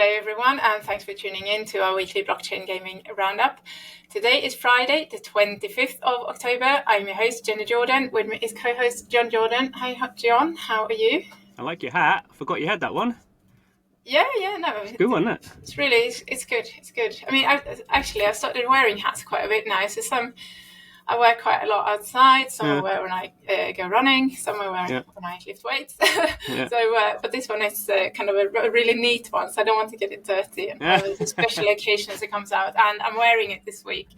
Hello everyone, and thanks for tuning in to our weekly blockchain gaming roundup. Today is Friday, the 25th of October. I'm your host, Jenna Jordan. With me is co-host John Jordan. Hi, John. How are you? I like your hat. I forgot you had that one. Yeah, no. It's a good one, isn't it? It's really, it's good. It's good. I mean, I've started wearing hats quite a bit now. So I wear quite a lot outside. Some I wear when I go running. Some I wear when I lift weights. But this one is kind of a really neat one. So I don't want to get it dirty. And for special occasions it comes out, and I'm wearing it this week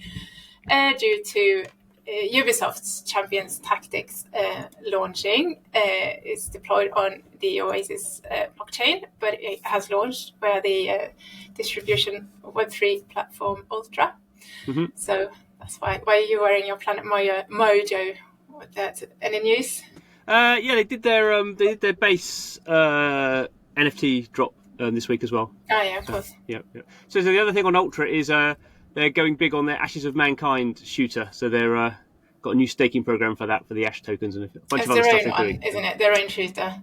due to Ubisoft's Champions Tactics launching. It's deployed on the Oasis blockchain, but it has launched via the distribution Web3 platform Ultra. Mm-hmm. So that's why are you wearing your Planet Mojo? Any news? They did their base NFT drop this week as well. Oh yeah, of course. Yeah. So the other thing on Ultra is they're going big on their Ashes of Mankind shooter. So they're got a new staking program for that, for the Ash tokens and a bunch of other stuff they're doing. Isn't it? Their own shooter.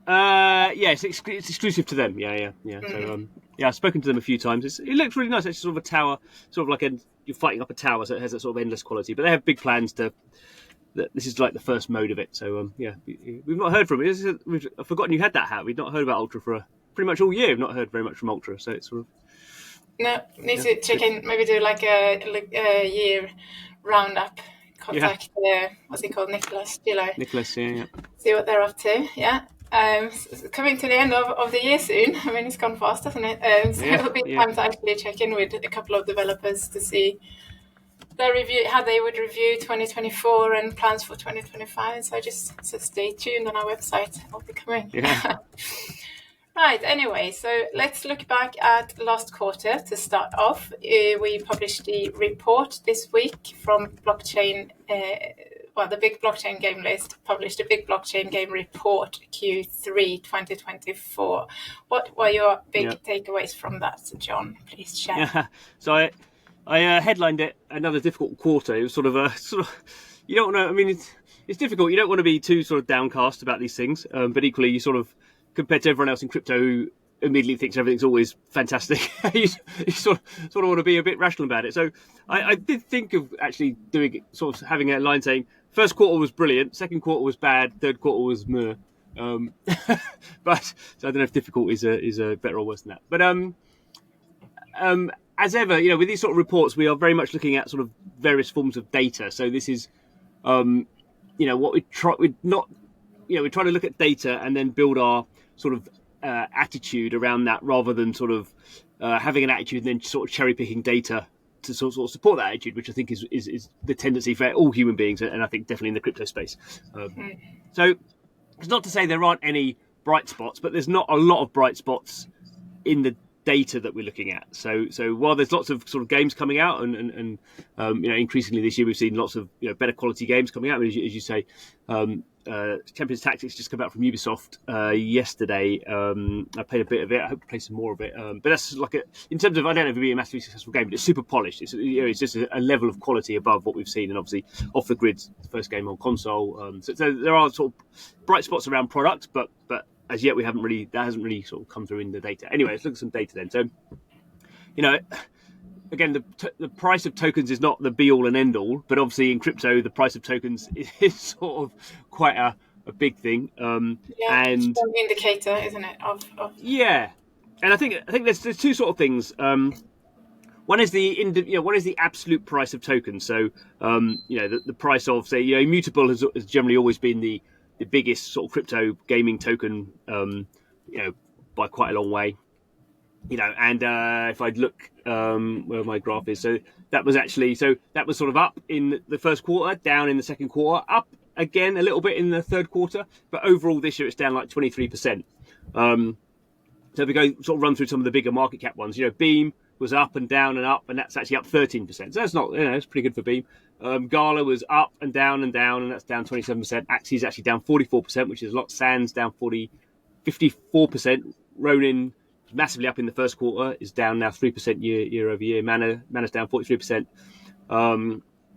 It's exclusive to them. Yeah. Mm-hmm. So I've spoken to them a few times. It looks really nice. It's sort of a tower, sort of like you're fighting up a tower, so it has that sort of endless quality. But they have big plans this is like the first mode of it. So we've not heard from it. I've forgotten you had that hat. We've not heard about Ultra for pretty much all year. We've not heard very much from Ultra. So it's sort of need to check in. Maybe do like a year roundup. Contact what's he called, Nicholas Gillo. Nicholas, yeah. See what they're up to. Yeah. Coming to the end of the year soon. I mean, it's gone fast, hasn't it? It'll be time to actually check in with a couple of developers to see their review, how they would review 2024 and plans for 2025. So stay tuned on our website. I'll be coming. Yeah. Right. Anyway, so let's look back at last quarter to start off. We published the report this week from blockchain. The Big Blockchain Game List published a Big Blockchain Game Report Q3 2024. What were your big takeaways from that, John? Please share. Yeah. So I headlined it another difficult quarter. It was sort of you don't know. I mean, it's difficult. You don't want to be too sort of downcast about these things, but equally you sort of, compared to everyone else in crypto who immediately thinks everything's always fantastic, you sort of want to be a bit rational about it. So I did think of actually doing it, sort of having a line saying, first quarter was brilliant, second quarter was bad, third quarter was meh. But so I don't know if difficult is a better or worse than that. But as ever, with these sort of reports, we are very much looking at sort of various forms of data. So this is, what we try. We're trying to look at data and then build our sort of attitude around that, rather than sort of having an attitude and then sort of cherry picking data to sort of support that attitude, which I think is the tendency for all human beings, and I think definitely in the crypto space. So it's not to say there aren't any bright spots, but there's not a lot of bright spots in the data that we're looking at. So while there's lots of sort of games coming out, and increasingly this year we've seen lots of better quality games coming out. I mean, as you say, Champions Tactics just come out from Ubisoft yesterday. I played a bit of it. I hope to play some more of it. But that's like in terms of, I don't know if it'll be a massively successful game, but it's super polished. It's just a level of quality above what we've seen, and obviously off the grid, the first game on console. So there are sort of bright spots around product, but as yet that hasn't really sort of come through in the data. Anyway, let's look at some data then. So, again, the price of tokens is not the be all and end all, but obviously in crypto, the price of tokens is sort of quite a big thing. And it's an indicator, isn't it? Of and I think there's two sort of things. One is the absolute price of tokens. So the price of, say, Immutable has generally always been the biggest sort of crypto gaming token, by quite a long way. And if I'd look where my graph is, so that was sort of up in the first quarter, down in the second quarter, up again a little bit in the third quarter, but overall this year it's down like 23%. So if we go sort of run through some of the bigger market cap ones, Beam was up, and that's actually up 13%. So that's not, it's pretty good for Beam. Gala was up and down, and that's down 27%. Axie is actually down 44%, which is a lot. Sands down 54%. Ronin massively up in the first quarter, is down now 3% year over year. Mana's down 43%.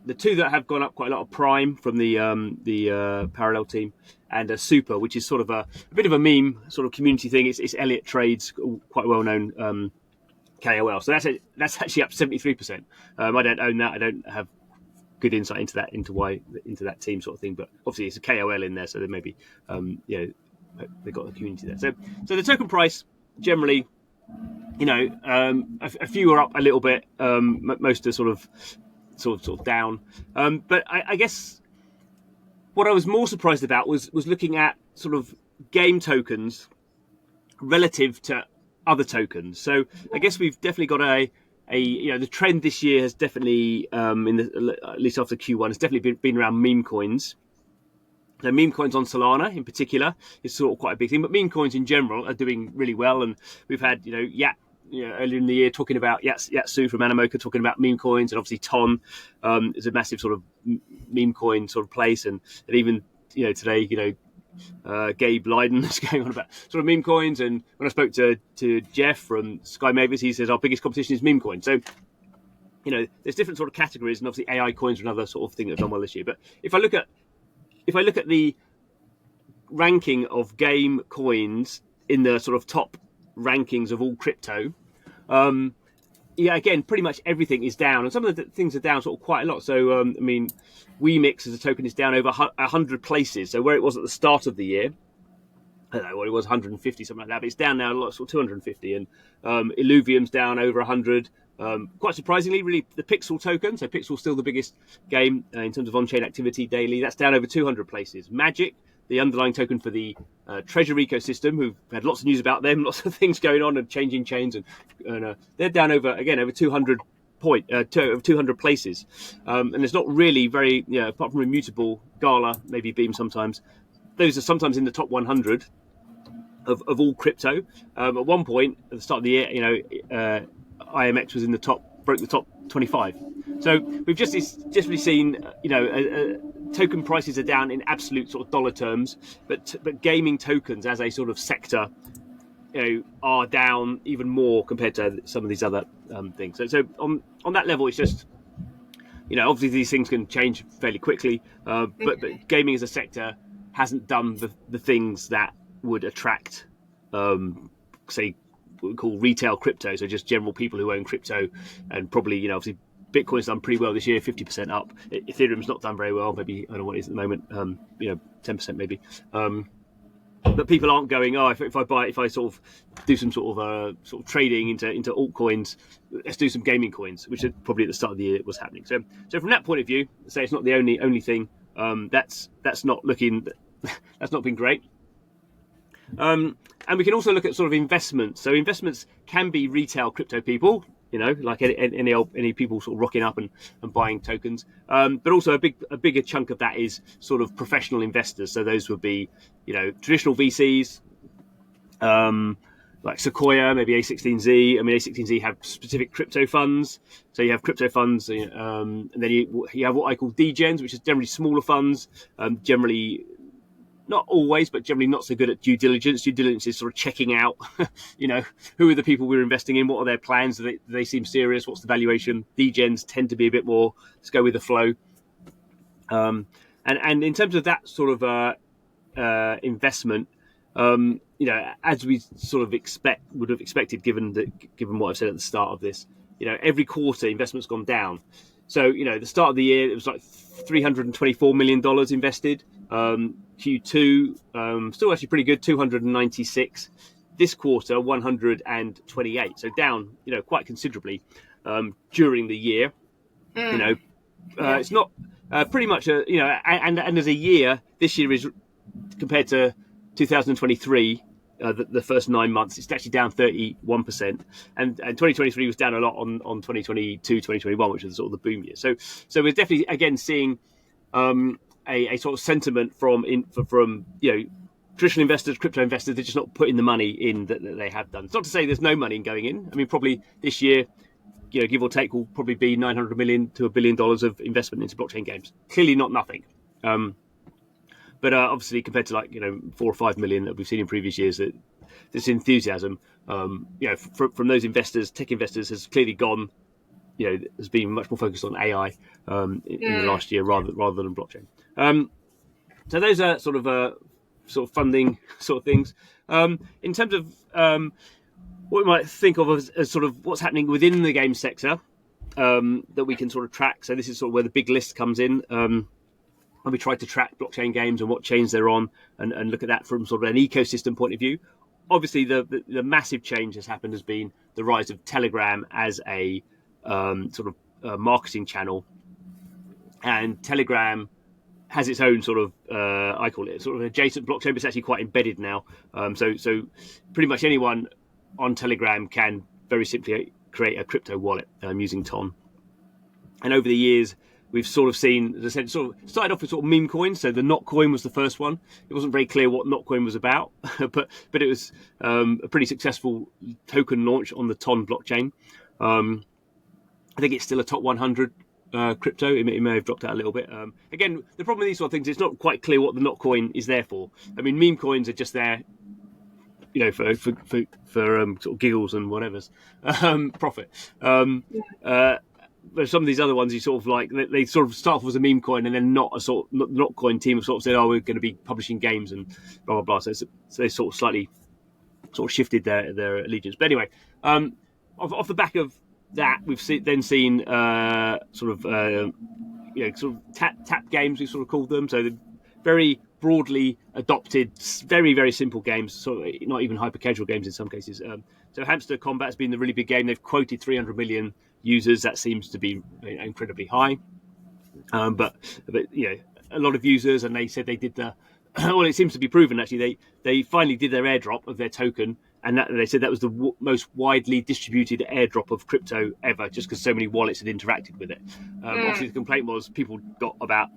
The two that have gone up quite a lot are Prime from the Parallel team and a Super, which is sort of a bit of a meme sort of community thing. It's Elliott Trades, quite well known KOL. So that's actually up 73%. I don't own that. I don't have good insight into that team sort of thing. But obviously it's a KOL in there, so there may be they've got the community there. So the token price generally, a few are up a little bit. Most are sort of down. But I guess what I was more surprised about was looking at sort of game tokens relative to other tokens. So I guess we've definitely got the trend this year has definitely at least after Q1 has definitely been around meme coins. So meme coins on Solana in particular is sort of quite a big thing, but meme coins in general are doing really well. And we've had earlier in the year talking about Yatsu from Animoca talking about meme coins, and obviously Ton is a massive sort of meme coin sort of place, and even today Gabe Leiden is going on about sort of meme coins. And when I spoke to Jeff from Sky Mavis, he says our biggest competition is meme coins. So there's different sort of categories, and obviously AI coins are another sort of thing that's done well this year. But if I look at the ranking of game coins in the sort of top rankings of all crypto, again, pretty much everything is down, and some of the things are down sort of quite a lot. So, WeMix as a token is down over 100 places. So where it was at the start of the year, I don't know what it was, 150, something like that, but it's down now a lot, sort of 250. And Illuvium's down over 100. Quite surprisingly, really, the Pixel token, so Pixel's still the biggest game in terms of on-chain activity daily, that's down over 200 places. Magic, the underlying token for the Treasure ecosystem, who've had lots of news about them, lots of things going on and changing chains, and they're down over 200 places. And there's not really very, apart from Immutable, Gala, maybe Beam sometimes, those are sometimes in the top 100 of all crypto. At one point, at the start of the year, IMX was broke the top 25. So we've just really seen, token prices are down in absolute sort of dollar terms, but gaming tokens as a sort of sector, are down even more compared to some of these other things. So on that level, it's just, obviously these things can change fairly quickly, but gaming as a sector hasn't done the things that would attract, say, what we call retail crypto, so just general people who own crypto, and probably, obviously Bitcoin's done pretty well this year, 50% up. Ethereum's not done very well, maybe, I don't know what it is at the moment, 10% maybe. But people aren't going, if I sort of do some sort of trading into altcoins, let's do some gaming coins, which probably at the start of the year was happening. So from that point of view, say it's not the only thing. That's not been great. And we can also look at sort of investments. So investments can be retail crypto people, like any people sort of rocking up and buying tokens. But also a bigger chunk of that is sort of professional investors. So those would be, traditional VCs, like Sequoia, maybe A16Z. I mean, A16Z have specific crypto funds. So you have crypto funds, and then you have what I call degens, which is generally smaller funds, generally not always, but generally not so good at due diligence. Due diligence is sort of checking out, who are the people we're investing in? What are their plans? Do they seem serious? What's the valuation? Degens tend to be a bit more, let's go with the flow. And in terms of that sort of investment, as we sort of would have expected, given what I've said at the start of this, every quarter investment's gone down. So, the start of the year, it was like $324 million invested. Q2, still actually pretty good, 296. This quarter, 128. So down, quite considerably during the year. It's not pretty much and as a year, this year is compared to 2023. The first 9 months, it's actually down 31%, and 2023 was down a lot on 2022, 2021, which was sort of the boom year. So we're definitely again seeing a sort of sentiment from traditional investors, crypto investors. They're just not putting the money in that they have done. It's not to say there's no money going in. I mean, probably this year, give or take, will probably be $900 million to $1 billion of investment into blockchain games. Clearly not nothing. But obviously, compared to 4 or 5 million that we've seen in previous years, this enthusiasm, from those investors, tech investors, has clearly gone. Has been much more focused on AI in the last year rather than blockchain. So those are sort of sort of funding sort of things. In terms of what we might think of as sort of what's happening within the game sector that we can sort of track. So this is sort of where the big list comes in. And we try to track blockchain games and what chains they're on, and look at that from sort of an ecosystem point of view. Obviously, the massive change has happened has been the rise of Telegram as a sort of marketing channel, and Telegram has its own sort of I call it sort of an adjacent blockchain, but it's actually quite embedded now. So pretty much anyone on Telegram can very simply create a crypto wallet using Ton. And over the years, we've sort of seen, as I said, sort of started off with sort of meme coins. So the Not coin was the first one. It wasn't very clear what Not coin was about, but it was a pretty successful token launch on the Ton blockchain. I think it's still a top 100 crypto. It may have dropped out a little bit. Again, the problem with these sort of things, it's not quite clear what the Not coin is there for. I mean, meme coins are just there, for sort of giggles and whatever's profit. But some of these other ones, you sort of like they sort of start off as a meme coin, and then not coin team have sort of said, oh, we're going to be publishing games and blah blah blah. So they sort of slightly sort of shifted their allegiance. But anyway, off the back of that, we've seen sort of tap games, we sort of called them. So the very broadly adopted, very very simple games, sort of not even hyper casual games in some cases. So Hamster Combat has been the really big game. They've quoted 300 million users. That seems to be incredibly high, but a lot of users, and they said they did the well, it seems to be proven actually. They finally did their airdrop of their token, and they said that was the most widely distributed airdrop of crypto ever, just because so many wallets had interacted with it. Obviously, the complaint was people got about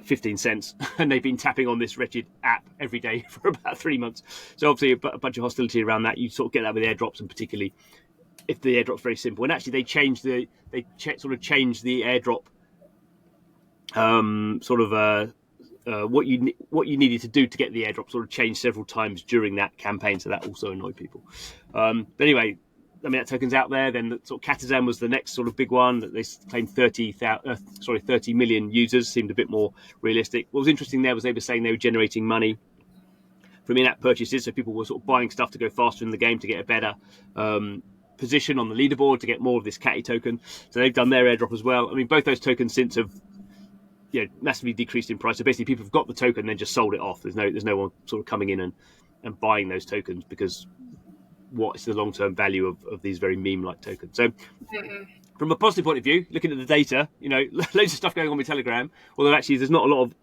15 cents, and they've been tapping on this wretched app every day for about 3 months. So obviously a bunch of hostility around that. You sort of get that with airdrops, and particularly if the airdrop's very simple. And actually, they changed the airdrop what you needed to do to get the airdrop sort of changed several times during that campaign. So that also annoyed people. But anyway, I mean, that token's out there. Then sort of Katazan was the next sort of big one that they claimed 30 million users. Seemed a bit more realistic. What was interesting there was they were saying they were generating money from in-app purchases. So people were sort of buying stuff to go faster in the game to get a better position on the leaderboard, to get more of this Catty token. So they've done their airdrop as well. I mean, both those tokens since have massively decreased in price. So basically, people have got the token and then just sold it off. There's no one sort of coming in and buying those tokens, because what is the long-term value of these very meme-like tokens? So from a positive point of view, looking at the data, loads of stuff going on with Telegram, although actually there's not a lot of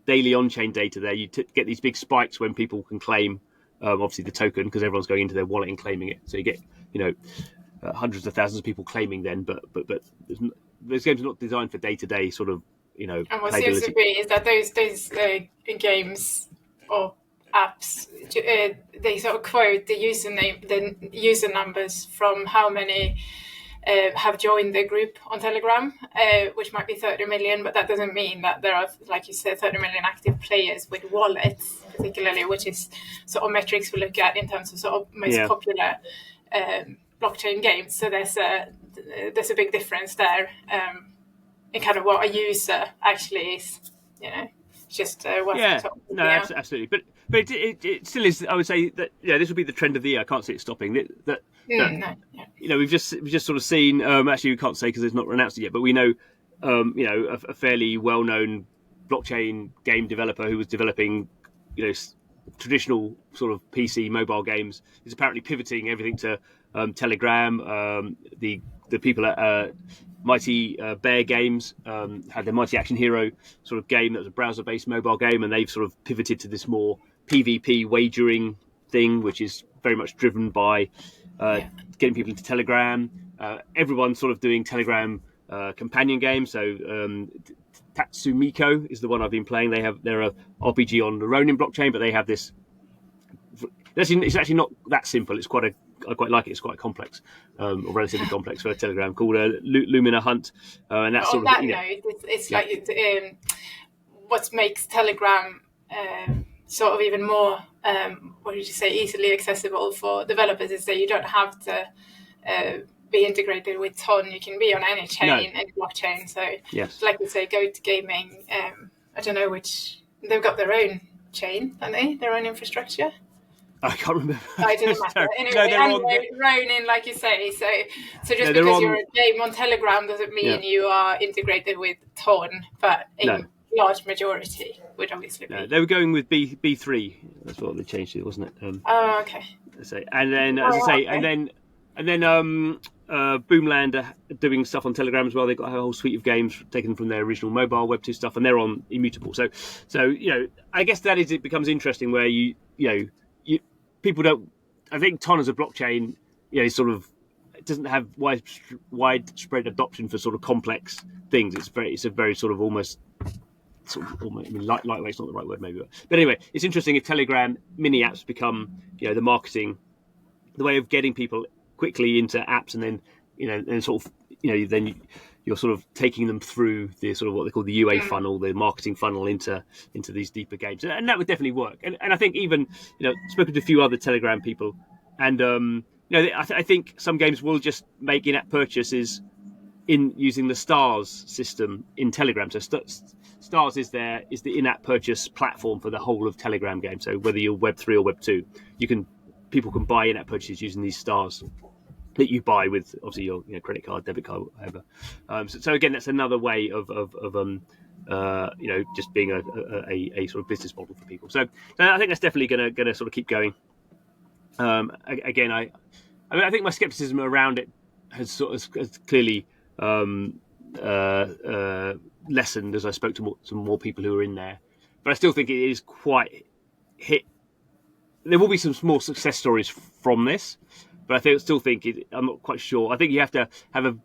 daily on-chain data there. You get these big spikes when people can claim obviously the token, because everyone's going into their wallet and claiming it. So you get hundreds of thousands of people claiming then, but those games are not designed for day-to-day sort of and what seems to be is that those games or apps, they sort of quote the user numbers from how many have joined the group on Telegram, which might be 30 million, but that doesn't mean that there are, like you said, 30 million active players with wallets, particularly, which is sort of metrics we look at in terms of sort of most popular blockchain games. So there's a big difference there in kind of what a user actually is, just absolutely. But it still is. I would say that this will be the trend of the year. I can't see it stopping. We've just sort of seen. Actually, we can't say because it's not announced it yet. But we know, a fairly well-known blockchain game developer who was developing, traditional sort of PC mobile games is apparently pivoting everything to Telegram. The people at Mighty Bear Games had their Mighty Action Hero sort of game that was a browser-based mobile game, and they've sort of pivoted to this more PvP wagering thing, which is very much driven by getting people into Telegram. Everyone's sort of doing Telegram companion games. So Tatsumiko is the one I've been playing. They're a RPG on the Ronin blockchain, but they have this. It's actually not that simple. It's I quite like it. It's quite complex, or relatively complex for a Telegram, called Lumina Hunt, and that's sort of. It's like what makes Telegram sort of even more, easily accessible for developers is that you don't have to be integrated with Ton. You can be on any chain, any blockchain. So, like you say, go to gaming. I don't know which they've got their own chain, haven't they? Their own infrastructure. I can't remember. It doesn't matter. Anyway, Ronin, like you say, so just because you're a game on Telegram doesn't mean you are integrated with Ton, but a large majority would obviously be. They were going with B3. That's what they changed it, wasn't it? Okay. And then, as I say, and then Boomland are doing stuff on Telegram as well. They've got a whole suite of games taken from their original mobile Web 2 stuff, and they're on Immutable. So I guess it becomes interesting where people don't. I think Ton as a blockchain, sort of it doesn't have widespread adoption for sort of complex things. It's a very sort of almost. Lightweight's not the right word, maybe, but anyway, it's interesting if Telegram mini apps become, the marketing, the way of getting people quickly into apps, and then, and sort of, then you're sort of taking them through the sort of what they call the UA funnel, the marketing funnel into these deeper games, and that would definitely work. And I think even, spoken to a few other Telegram people, and I think some games will just make in-app purchases in using the Stars system in Telegram. So Stars is the in-app purchase platform for the whole of Telegram games. So whether you're Web 3 or Web 2, people can buy in-app purchases using these Stars that you buy with obviously your credit card, debit card, whatever. So again, that's another way of just being a sort of business model for people. So I think that's definitely going to sort of keep going. Again, I think my skepticism around it has clearly lessened as I spoke to some more people who are in there, but I still think it is quite hit. There will be some small success stories from this, but I still think I'm not quite sure. I think you have to have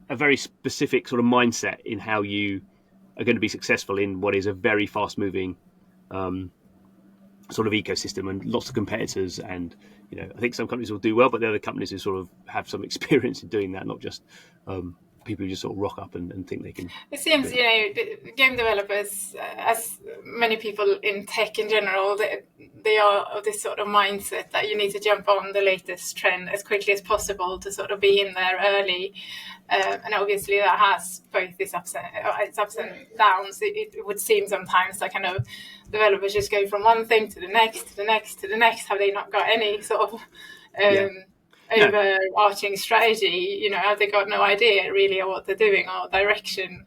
a very specific sort of mindset in how you are going to be successful in what is a very fast moving sort of ecosystem and lots of competitors. And I think some companies will do well, but the other companies who sort of have some experience in doing that, not just people who just sort of rock up and think they can. It seems, game developers, as many people in tech in general, they are of this sort of mindset that you need to jump on the latest trend as quickly as possible to sort of be in there early. And obviously that has both its ups and downs. It would seem sometimes like kind of developers just go from one thing to the next, to the next, to the next. Have they not got any sort of overarching strategy? Have they got no idea really of what they're doing or direction?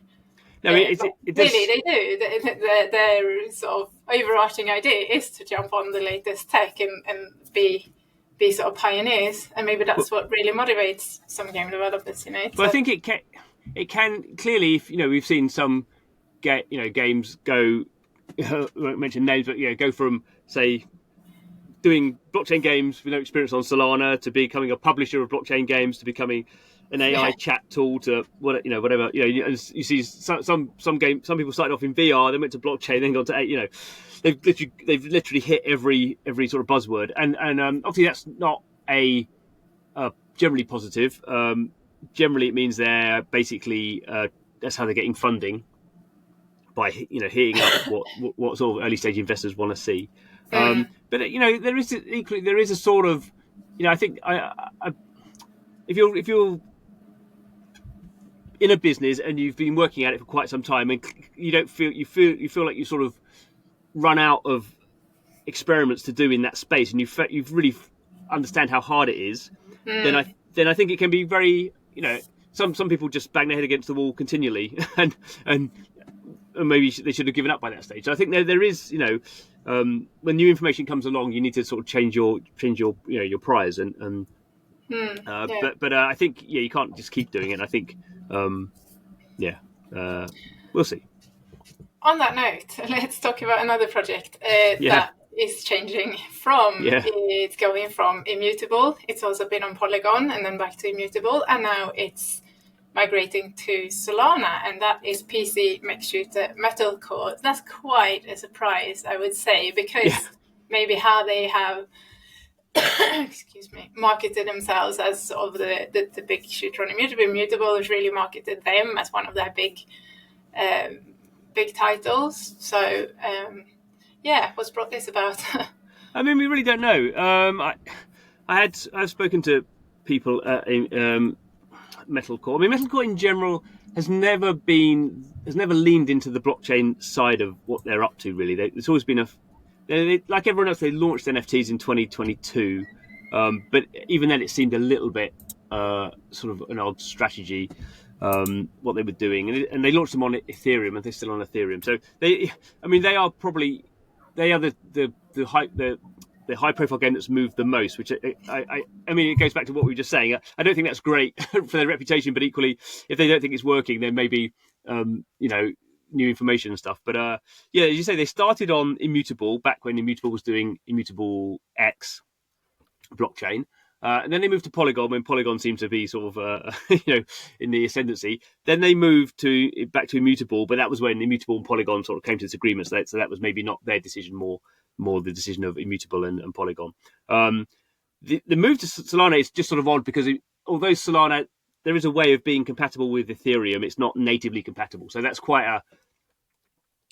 Really, they do. Their sort of overarching idea is to jump on the latest tech and be sort of pioneers, and maybe that's what really motivates some game developers. Well, I think it can clearly. We've seen some games go. I won't mention names, but go from say doing blockchain games with no experience on Solana to becoming a publisher of blockchain games to becoming an AI chat tool to whatever. You see some people started off in VR, then went to blockchain, then gone to they've literally hit every sort of buzzword, and obviously that's not a generally positive. Generally, it means they're basically that's how they're getting funding by hitting up what sort of early stage investors want to see. But there is a sort of I think if you're in a business and you've been working at it for quite some time and you feel like you sort of run out of experiments to do in that space, and you've really understand how hard it is, then I think it can be very some people just bang their head against the wall continually and maybe they should have given up by that stage. So I think there is when new information comes along, you need to sort of change your your priors and but I think you can't just keep doing it. I think we'll see. On that note, let's talk about another project that is changing from it's going from Immutable. It's also been on Polygon and then back to Immutable, and now it's migrating to Solana, and that is PC mech shooter MetalCore. That's quite a surprise, I would say, because maybe how they have marketed themselves as sort of the big shooter on Immutable. Immutable has really marketed them as one of their big titles. So what's brought this about? I mean, we really don't know. I've spoken to people MetalCore. I mean, MetalCore in general has never leaned into the blockchain side of what they're up to. Really, it's always been like everyone else. They launched NFTs in 2022, but even then, it seemed a little bit sort of an odd strategy. What they were doing, and they launched them on Ethereum, and they're still on Ethereum. So they are probably the high profile game that's moved the most, which I mean, it goes back to what we were just saying. I don't think that's great for their reputation, but equally, if they don't think it's working, then maybe new information and stuff. But as you say, they started on Immutable back when Immutable was doing Immutable X blockchain. And then they moved to Polygon when Polygon seemed to be sort of, in the ascendancy. Then they moved back to Immutable, but that was when Immutable and Polygon sort of came to this agreement. So that was maybe not their decision, more the decision of Immutable and Polygon. The move to Solana is just sort of odd because although Solana, there is a way of being compatible with Ethereum, it's not natively compatible. So that's quite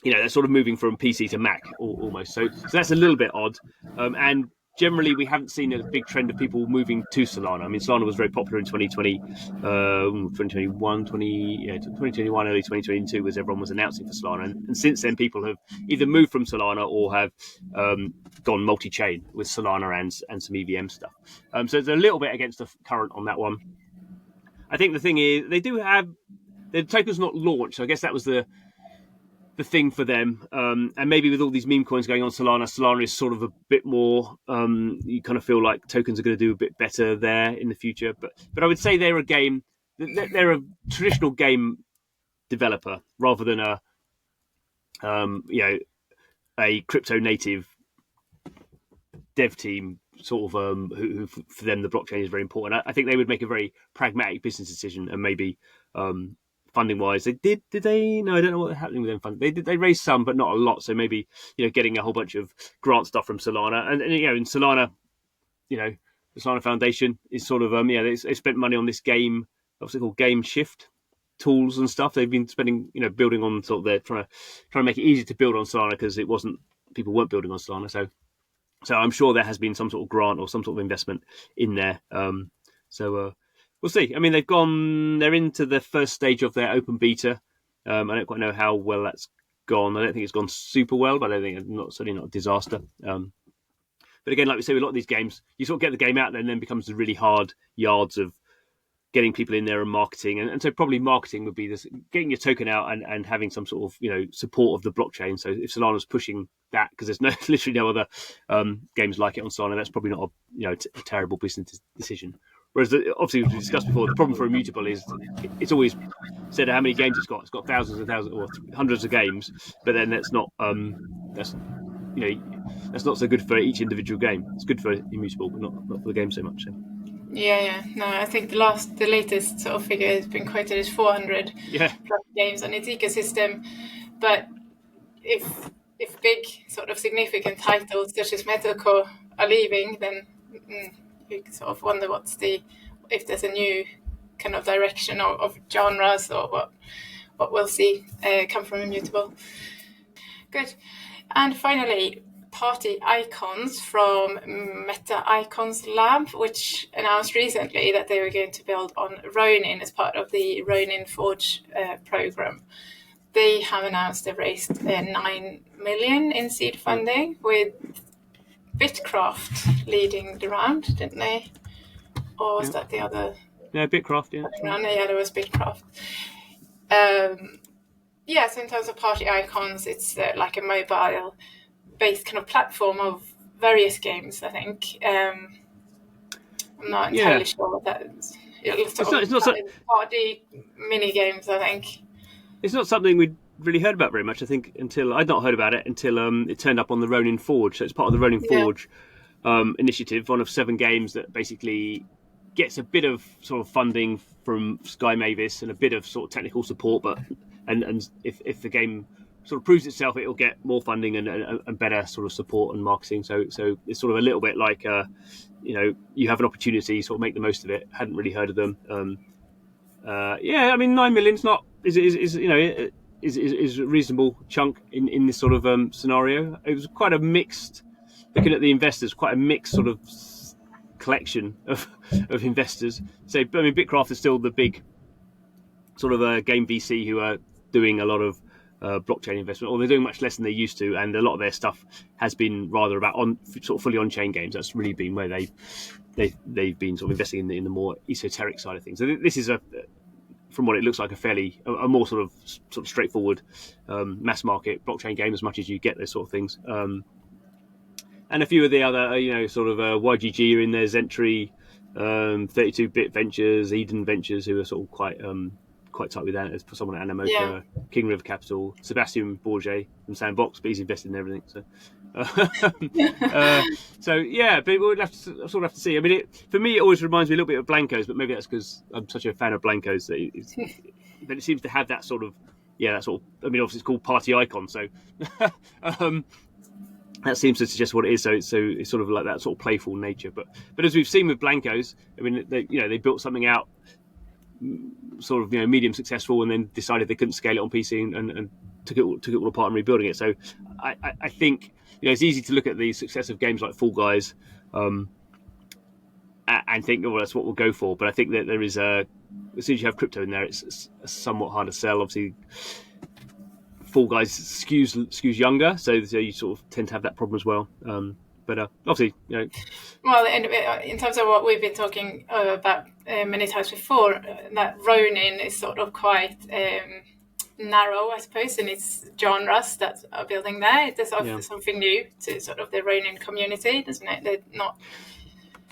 they're sort of moving from PC to Mac almost. So that's a little bit odd. And generally, we haven't seen a big trend of people moving to Solana. I mean, Solana was very popular in 2020, 2021, early 2022, as everyone was announcing for Solana. And since then, people have either moved from Solana or have gone multi-chain with Solana and some EVM stuff. So it's a little bit against the current on that one. I think the thing is, they do have the token's not launched, so I guess that was the thing for them, and maybe with all these meme coins going on Solana is sort of a bit more, you kind of feel like tokens are going to do a bit better there in the future, but I would say they're a traditional game developer rather than a crypto native dev team sort of who for them the blockchain is very important. I think they would make a very pragmatic business decision, and maybe funding wise, did they? No, I don't know what's happening with them. They raised some, but not a lot. So maybe getting a whole bunch of grant stuff from Solana, and in Solana, the Solana Foundation is sort of they spent money on this game, what's it called, Game Shift tools and stuff. They've been spending building on sort of they're trying to make it easy to build on Solana because people weren't building on Solana. So I'm sure there has been some sort of grant or some sort of investment in there. We'll see. I mean, they're into the first stage of their open beta. I don't quite know how well that's gone. I don't think it's gone super well, but I don't think it's certainly not a disaster. But again, like we say, with a lot of these games, you sort of get the game out there and then becomes the really hard yards of getting people in there and marketing. And so probably marketing would be this, getting your token out and having some sort of, support of the blockchain. So if Solana's pushing that, because there's literally no other games like it on Solana, that's probably not a terrible business decision. Whereas, obviously, as we discussed before, the problem for Immutable is it's always said how many games it's got. It's got thousands and thousands or hundreds of games, but then that's not so good for each individual game. It's good for Immutable, but not for the game so much. So. Yeah. No, I think the latest sort of figure has been quoted as 400 plus games on its ecosystem. But if big sort of significant titles such as MetalCore are leaving, then you sort of wonder if there's a new kind of direction of genres or what we'll see come from Immutable. Good. And finally, party icons from Meta Icons Lab, which announced recently that they were going to build on Ronin as part of the Ronin Forge program. They have announced they've raised 9 million in seed funding, with Bitkraft leading the round, didn't they? Or was that the other? Yeah, Bitkraft, yeah. Yeah, there was Bitkraft. So in terms of party icons, it's like a mobile-based kind of platform of various games, I think. I'm not entirely sure what that is. It's not party mini-games, I think. It's not something we'd really heard about very much, I think, until I'd not heard about it until it turned up on the Ronin Forge. So it's part of the Ronin Forge initiative, one of 7 games that basically gets a bit of sort of funding from Sky Mavis and a bit of sort of technical support, but and if the game sort of proves itself, it'll get more funding and better sort of support and marketing. So it's sort of a little bit like you have an opportunity, sort of make the most of it. Hadn't really heard of them. I mean, 9 million's not is a reasonable chunk in this sort of scenario. It was quite a mixed, looking at the investors, quite a mixed sort of collection of investors. So I mean, Bitkraft is still the big sort of game VC who are doing a lot of blockchain investment, or they're doing much less than they used to, and a lot of their stuff has been rather about sort of fully on-chain games. That's really been where they've been sort of investing in the more esoteric side of things. So this is from what it looks like, a more sort of straightforward mass market blockchain game, as much as you get those sort of things. And a few of the other, sort of YGG are in there, Zentry, 32-Bit Ventures, Eden Ventures, who are sort of quite tight with that. There's someone at Animoca, King River Capital, Sebastian Bourget from Sandbox, but he's invested in everything. So, but we'll have to see. I mean, for me, it always reminds me a little bit of Blankos, but maybe that's because I'm such a fan of Blankos but it seems to have that sort of, I mean, obviously it's called Party Icon, so that seems to suggest what it is. So it's sort of like that sort of playful nature. But as we've seen with Blankos, I mean, they built something out sort of medium successful, and then decided they couldn't scale it on PC and took it all apart and rebuilding it. So I think it's easy to look at the success of games like Fall Guys and think, well, that's what we'll go for. But I think that there is as soon as you have crypto in there, it's somewhat hard to sell. Obviously, Fall Guys skews younger, so you sort of tend to have that problem as well. But obviously, Well, in terms of what we've been talking about many times before, that Ronin is sort of quite narrow, I suppose, in its genres that are building there. There's something new to sort of the Ronin community, doesn't it? They're not.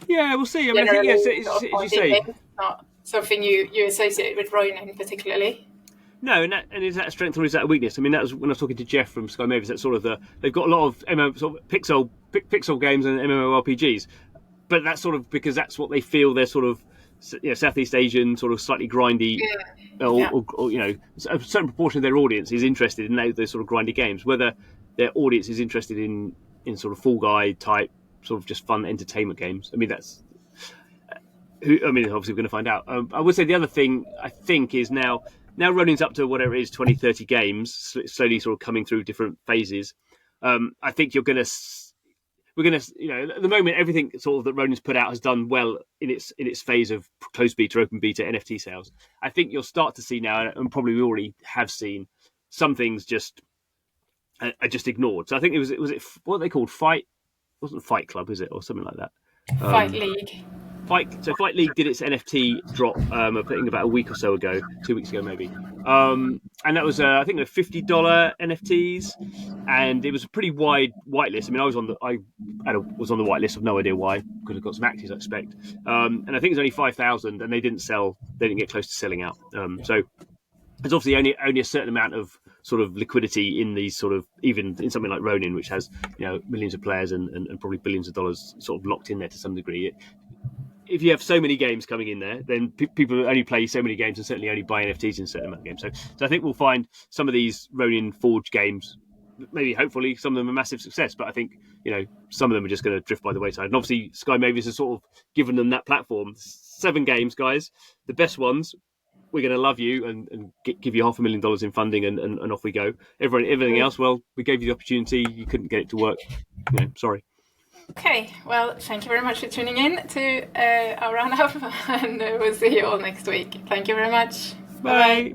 Yeah, we'll see. I mean, I think as you say, not something you associate with Ronin particularly. No, and is that a strength or is that a weakness? I mean, that was when I was talking to Jeff from Sky Mavis. That's sort of they've got a lot of sort of pixel games and MMORPGs, but that's sort of because that's what they feel they're sort of Southeast Asian, sort of slightly grindy, or a certain proportion of their audience is interested in those sort of grindy games. Whether their audience is interested in sort of Fall Guy type, sort of just fun entertainment games. I mean, obviously we're going to find out. I would say the other thing I think is now Ronin's up to whatever it is, 20, 30 games, slowly sort of coming through different phases. I think we're going to, at the moment, everything sort of that Ronin's put out has done well in its phase of closed beta, open beta, NFT sales. I think you'll start to see now, and probably we already have seen, some things are just ignored. So I think was it what are they called? Fight? It wasn't Fight Club, is it, or something like that? Fight League. Fight League did its NFT drop, I think about a week or so ago, 2 weeks ago maybe, and that was I think $50 NFTs, and it was a pretty wide whitelist. I mean, I was on the whitelist of no idea why, could have got some actors I expect, and I think it was only 5,000, and they didn't get close to selling out. So there's obviously only a certain amount of sort of liquidity in these sort of, even in something like Ronin, which has millions of players and probably billions of dollars sort of locked in there to some degree. If you have so many games coming in there, then people only play so many games and certainly only buy NFTs in a certain amount of games. So I think we'll find some of these Ronin Forge games, maybe hopefully some of them are massive success, but I think some of them are just going to drift by the wayside. And obviously Sky Mavis has sort of given them that platform. 7 games, guys, the best ones. We're going to love you and give you $500,000 in funding and off we go. Everything else, well, we gave you the opportunity. You couldn't get it to work. Sorry. Okay, well, thank you very much for tuning in to our roundup, and we'll see you all next week. Thank you very much. Bye.